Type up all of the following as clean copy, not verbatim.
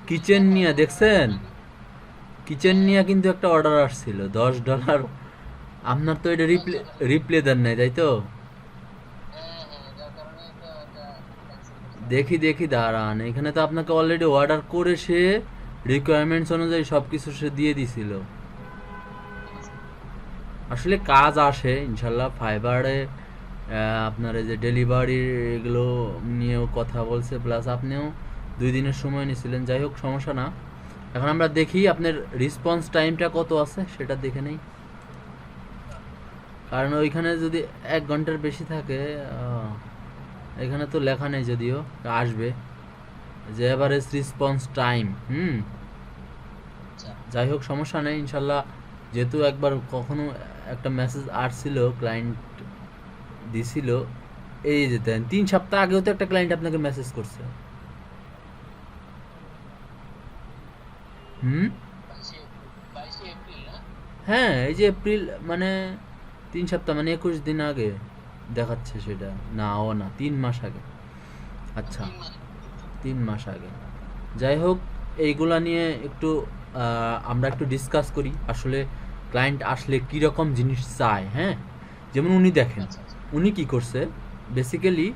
Kitchen নিয়ে দেখছেন, kitchen নিয়ে কিন্তু একটা অর্ডার আসছিল $10। আপনার তো এটা রিপ্লে রিপ্লে দেন নাই, তাই তো? দেখি দেখি দাঁড়ান, এখানে তো আপনাকে অলরেডি অর্ডার করে সে রিকোয়ারমেন্টস অনুযায়ী সব কিছু সে দিয়ে দিছিল। আসলে কাজ আসে ইনশাল্লাহ ফাইবারে। আপনার এই যে ডেলিভারি এগুলো নিয়েও কথা বলছে, প্লাস আপনিও 2 দিনের সময় নিয়েছিলেন। যাই হোক, সমস্যা না। এখন আমরা দেখি আপনার রেসপন্স টাইমটা কত আছে সেটা দেখে নেই, কারণ ওইখানে যদি 1 ঘন্টার বেশি থাকে, এখানে তো লেখা নেই যদিও আসবে যে এভারেজ রেসপন্স টাইম। যাই হোক, সমস্যা নেই ইনশাল্লাহ। যেহেতু একবার কখনো একটা মেসেজ আসছিল, ক্লায়েন্ট দিছিল, এই যে দেন 3 সপ্তাহ আগেও তো একটা ক্লায়েন্ট আপনাকে মেসেজ করছে। হুম, হ্যাঁ, এই যে এপ্রিল, মানে 3 সপ্তাহ মানে 21 দিন আগে দেখাচ্ছে সেটা। না, ও না, 3 মাস আগে। আচ্ছা, 3 মাস আগে। যাই হোক, এইগুলা নিয়ে একটু আমরা একটু ডিসকাস করি আসলে ক্লায়েন্ট আসলে কীরকম জিনিস চায়। হ্যাঁ, যেমন উনি দেখেন, উনি কি করছে বেসিক্যালি,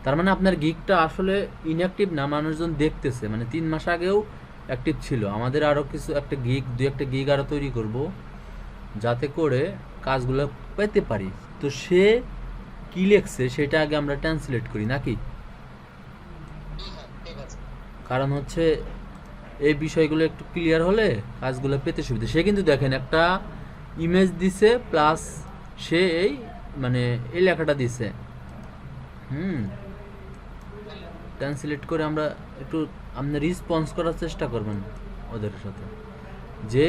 তার মানে আপনার গিগটা আসলে ইনঅ্যাক্টিভ না, মানুষজন দেখতেছে, মানে 3 মাস আগেও অ্যাক্টিভ ছিল। আমাদের আরও কিছু একটা গিগ, দু একটা গিগ আরও তৈরি করব যাতে করে কাজগুলো পেতে পারি। তো সে কি লেখছে সেটা আগে আমরা ট্রান্সলেট করি নাকি, কারণ হচ্ছে এই বিষয়গুলো একটু ক্লিয়ার হলে কাজগুলো পেতে সুবিধা। সে কিন্তু দেখেন একটা ইমেজ দিছে, প্লাস সে এই মানে এই লেখাটা দিছে। ট্রান্সলেট করে আমরা একটু আপনি রেসপন্স করার চেষ্টা করবেন ওদের সাথে, যে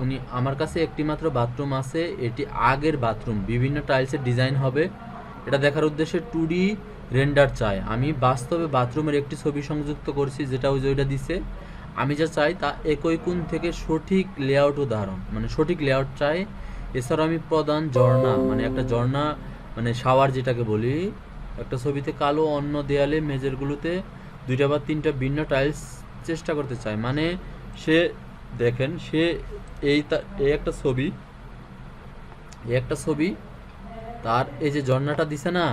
উনি আমার কাছে একটি মাত্র বাথরুম আছে, এটি আগের বাথরুম, বিভিন্ন টাইলসের ডিজাইন হবে, এটা দেখার উদ্দেশ্যে 2D রেন্ডার চাই। আমি বাস্তবে বাথরুমের একটি ছবি সংযুক্ত করছি, যেটা ওই যে ওইটা দিছে। আমি যা চাই তা একই কোণ থেকে সঠিক লেআউট উদাহরণ, মানে সঠিক লেআউট চাই। এছাড়াও আমি প্রধান ঝর্ণা, মানে একটা ঝর্ণা, মানে শাওয়ার যেটাকে বলি, একটা ছবিতে কালো, অন্য দেয়ালে মেজেরগুলোতে 2টা বা 3টা ভিন্ন টাইলস চেষ্টা করতে চাই। মানে সে দেখেন, সে এই একটা ছবি, তার এই যে ঝর্ণাটা দিছে না,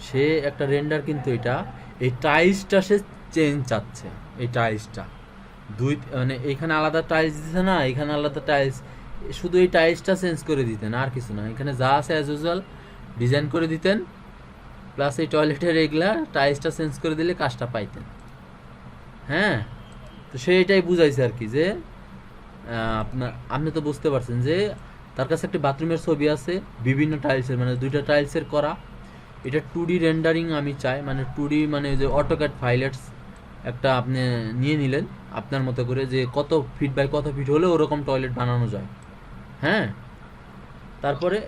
সে একটা রেন্ডার, কিন্তু এটা এই টাইলসটা সে চেঞ্জ চাচ্ছে। এই টাইলসটা মানে এইখানে আলাদা টাইলস দিছে না, এখানে আলাদা টাইলস, শুধু এই টাইলসটা চেঞ্জ করে দিতেন, আর কিছু না। এখানে যা আছে অ্যাজ ইউজুয়াল ডিজাইন করে দিতেন, প্লাস এই টয়লেটের এগুলা টাইলসটা চেঞ্জ করে দিলে কাজটা পাইতেন। হ্যাঁ, তো সে এটাই বুঝাইছে আর কি, যে আপনি তো বুঝতে পারছেন যে তার কাছে একটি বাথরুমের ছবি আছে বিভিন্ন টাইলসের, মানে 2টা টাইলসের করা। এটা 2D রেন্ডারিং আমি চাই, মানে 2D, মানে যে অটোক্যাড ফাইলেটস একটা আপনি নিয়ে নিলেন আপনার মতো করে, যে কত ফিট বাই কত ফিট হলে ওরকম টয়লেট বানানো যায়। হ্যাঁ, তারপরে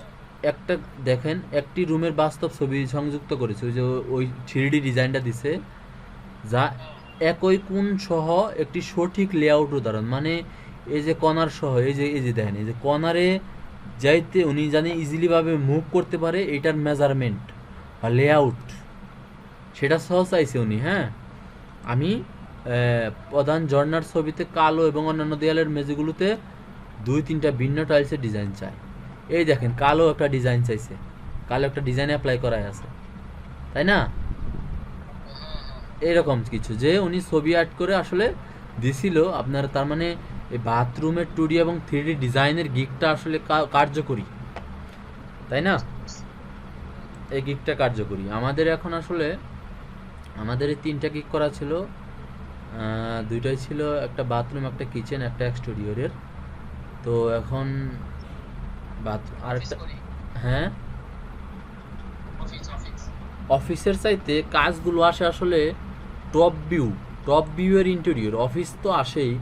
একটা দেখেন, একটি রুমের বাস্তব ছবি সংযুক্ত করেছে, ওই যে ওই 3D ডিজাইনটা দিছে, যা একই কোণ সহ একটি সঠিক লেআউট উদাহরণ। মানে এই যে কর্নার সহ, এই যে দেখেন, এই যে কর্নারে যাইতে উনি জানে ইজিলিভাবে মুভ করতে পারে, এটার মেজারমেন্ট বা লেআউট সেটা সহ চাইছে উনি। হ্যাঁ, আমি প্রধান ঝর্ণার ছবিতে কালো এবং অন্যান্য দেয়ালের মেঝেগুলোতে 2-3টা ভিন্ন টাইলসের ডিজাইন চাই। এই দেখেন, কালো একটা ডিজাইন চাইছে, কালো একটা ডিজাইন অ্যাপ্লাই করাই আছে, তাই না? এরকম কিছু, যে উনি ছবি আর্ট করে আসলে দিছিল আপনার। তার মানে এই বাথরুমের 2D এবং 3D ডিজাইনের গিকটা আসলে কার্যকরী, তাই না? এই গিকটা কার্যকরী আমাদের এখন আসলে। আমাদের এই 3টা গিক করা ছিল, 2টাই ছিল, একটা বাথরুম, একটা কিচেন, একটা এক্সটেরিয়রের। তো এখন আরেকটা, হ্যাঁ, অফিসের চাইতে কাজগুলো আসে আসলে টপ ভিউ এর ইন্টেরিয়র। অফিস তো আসেই,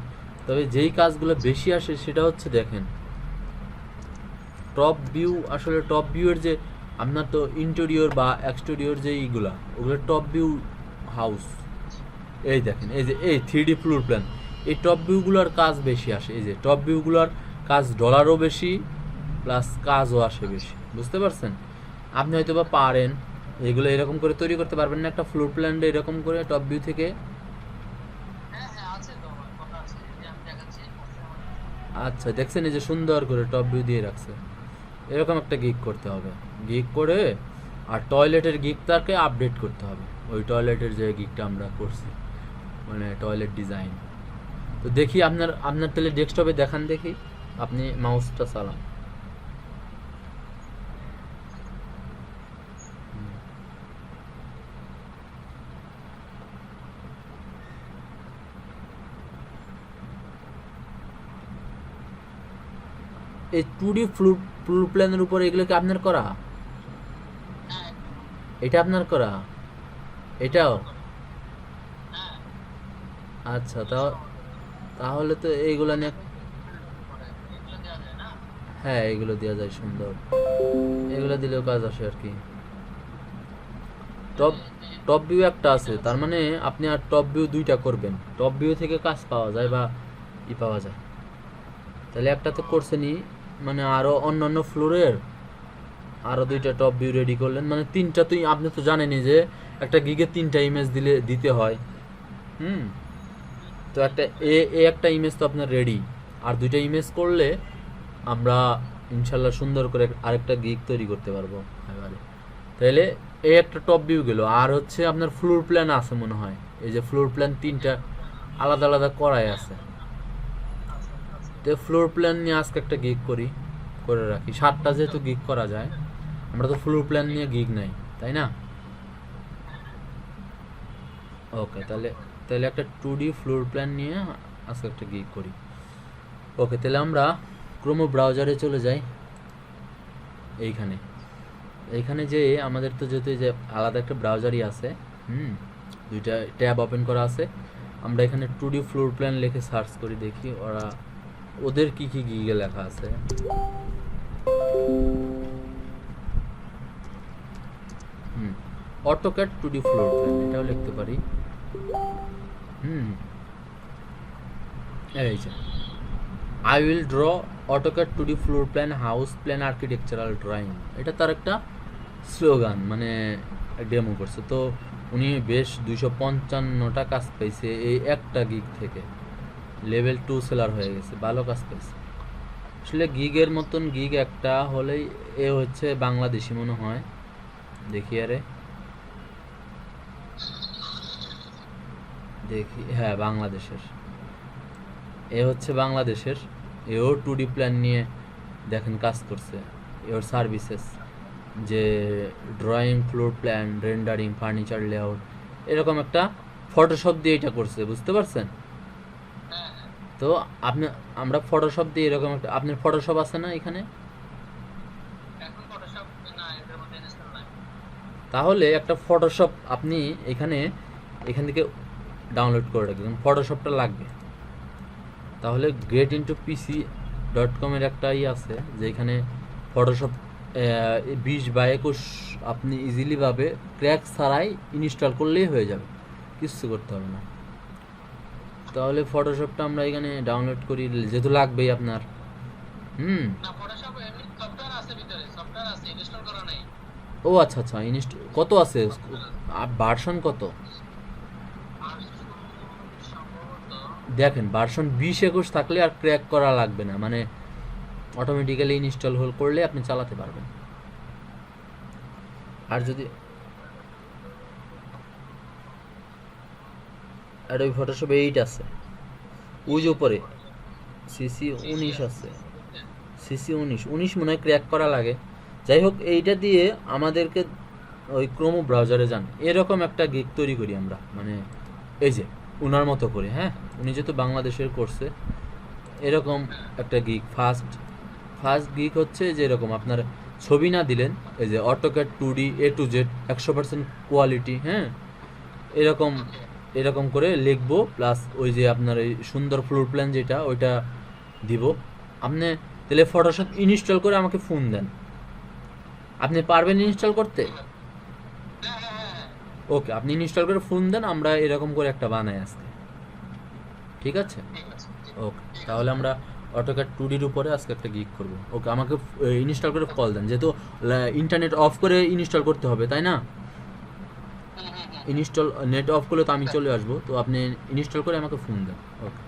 তবে যেই কাজগুলো বেশি আসে সেটা হচ্ছে দেখেন টপ ভিউ। আসলে টপ ভিউ এর যে আপনার তো ইন্টেরিয়র বা এক্সটেরিয়র যে এইগুলা, ওগুলো টপ ভিউ হাউস। এই দেখেন, এই যে এই 3D ফ্লোর প্ল্যান, এই টপ ভিউগুলোর কাজ বেশি আসে। এই যে টপ ভিউগুলোর কাজ ডলারও বেশি, প্লাস কাজও আসে বেশি, বুঝতে পারছেন? আপনি হয়তো বা পারেন এগুলো এরকম করে তৈরি করতে পারবেন না, একটা ফ্লোর প্ল্যানটা এরকম করে টপ ভিউ থেকে। আচ্ছা দেখছেন এই যে সুন্দর করে টপ ভিউ দিয়ে রাখছে, এরকম একটা গিগ করতে হবে। গিগ করে আর টয়লেটের গিগটাকে আপডেট করতে হবে, ওই টয়লেটের যে গিগটা আমরা করছি, মানে টয়লেট ডিজাইন। তো দেখি আপনার আপনার তাহলে ডেস্কটপে দেখান দেখি, আপনি মাউসটা চালান। এই 2D ফ্লোর প্ল্যানের উপর এগুলো কি আপনার করা? এটা আপনার করা? এটাও? আচ্ছা তাহলে তো এইগুলো নিয়ে, হ্যাঁ এগুলো দেওয়া যায় সুন্দর, এগুলো দিলেও কাজ আসে আর কি। টপ টপ ভিউ একটা আছে, তার মানে আপনি আর টপ ভিউ দুইটা করবেন, টপ ভিউ থেকে কাজ পাওয়া যায় বা পাওয়া যায়। তাহলে একটা তো করছেনই, মানে আরও অন্যান্য ফ্লোরের আরও দুইটা টপ ভিউ রেডি করলেন, মানে তিনটা। তুই আপনি তো জানেনই যে একটা গিগে 3টা ইমেজ দিতে হয়। তো একটা ইমেজ তো আপনার রেডি, আর 2টা ইমেজ করলে আমরা ইনশাল্লাহ সুন্দর করে আরেকটা গিগ তৈরি করতে পারবো এবারে। তাহলে একটা টপ ভিউ গেল, আর হচ্ছে আপনার ফ্লোর প্ল্যান আছে মনে হয়, এই যে ফ্লোর প্ল্যান 3টা আলাদা আলাদা করাই আছে। তো ফ্লোর প্ল্যান নিয়ে আজকে একটা গিগ করে রাখি, 7টা যেহেতু গিগ করা যায়, আমরা তো ফ্লোর প্ল্যান নিয়ে গিগ নাই, তাই না? ওকে, তাহলে একটা 2D ফ্লোর প্ল্যান নিয়ে আজকে একটা গিগ করি। ওকে, তাহলে আমরা ক্রোমো ব্রাউজারে চলে যাই। এইখানে যে আমাদের তো যেহেতু যে আলাদা একটা ব্রাউজারই আছে, 2টা ট্যাব ওপেন করা আছে, আমরা এখানে 2D ফ্লোর প্ল্যান লিখে সার্চ করি, দেখি ওদের কি কি গিগে লেখা আছে। অটোক্যাড 2D ফ্লোর প্ল্যান, এটাও লিখতে পারি। এই যে I will draw AutoCAD 2D floor plan house plan architectural drawing, এটা তার একটা স্লোগান, মানে ডেমো করছে। তো উনি বেশ 255টা কাজ পাইছে এই একটা গিগ থেকে, লেভেল 2 সেলার হয়ে গেছে, ভালো কাজ পাইছে। আসলে গিগের মতন গিগ একটা হলেই, এ হচ্ছে বাংলাদেশি মনে হয়, দেখি হ্যাঁ বাংলাদেশের, এ হচ্ছে বাংলাদেশের, এও 2D প্ল্যান নিয়ে দেখেন কাজ করছে। এর সার্ভিসেস যে drawing, floor plan, rendering, furniture layout, এরকম একটা ফটোশপ দিয়ে এটা করছে, বুঝতে পারছেন? তো আমরা ফটোশপ দিয়ে এরকম একটা, আপনার ফটোশপ আছে না এখানে? তাহলে একটা ফটোশপ আপনি এখান থেকে ডাউনলোড করে রাখবেন, ফটোশপটা লাগবে। তাহলে getIntoPC.com এর একটা আছে, যেখানে ফটোশপ 20/21 আপনি ইজিলিভাবে ক্র্যাক ছাড়াই ইনস্টল করলেই হয়ে যাবে, কিছু করতে হবে না। তাহলে ফটোশপটা আমরা এখানে ডাউনলোড করি, যেহেতু লাগবেই আপনার। ও আচ্ছা, কত আছে, ভার্সন কত? দেখেন ভার্সন 20/21 থাকলে আর ক্র্যাক করা লাগবে না, মানে অটোমেটিক্যালি ইনস্টল করলে আপনি চালাতে পারবেন। আর যদি ওই ফটোশপ 8 আছে, ওই যে উপরে CC19 আছে, CC19 মনে হয় ক্র্যাক করা লাগে। যাই হোক, এইটা দিয়ে আমাদেরকে ওই ক্রোমো ব্রাউজারে যান, এরকম একটা গিগ তৈরি করি আমরা, মানে এই যে উনার মতো করে। হ্যাঁ, উনি যেহেতু বাংলাদেশের করছে, এরকম একটা গিগ ফার্স্ট গিগ হচ্ছে যে এরকম আপনার ছবি না দিলেন, এই যে AutoCAD 2D A to Z 100% quality, হ্যাঁ এরকম করে লিখবো, প্লাস ওই যে আপনার এই সুন্দর ফ্লোর প্ল্যান যেটা, ওইটা দিব। আপনি তাহলে ফটোশপ ইনস্টল করে আমাকে ফোন দেন, আপনি পারবেন ইনস্টল করতে? ওকে, আপনি ইনস্টল করে ফোন দেন, আমরা এরকম করে একটা বানাই আজকে, ঠিক আছে? ওকে, তাহলে আমরা অটোক্যাড 2Dর উপরে আজকে একটা গিগ করব। ওকে, আমাকে ইনস্টল করে কল দেন, যেহেতু ইন্টারনেট অফ করে ইনস্টল করতে হবে, তাই না? নেট অফ করলে তো আমি চলে আসবো, তো আপনি ইনস্টল করে আমাকে ফোন দেন। ওকে।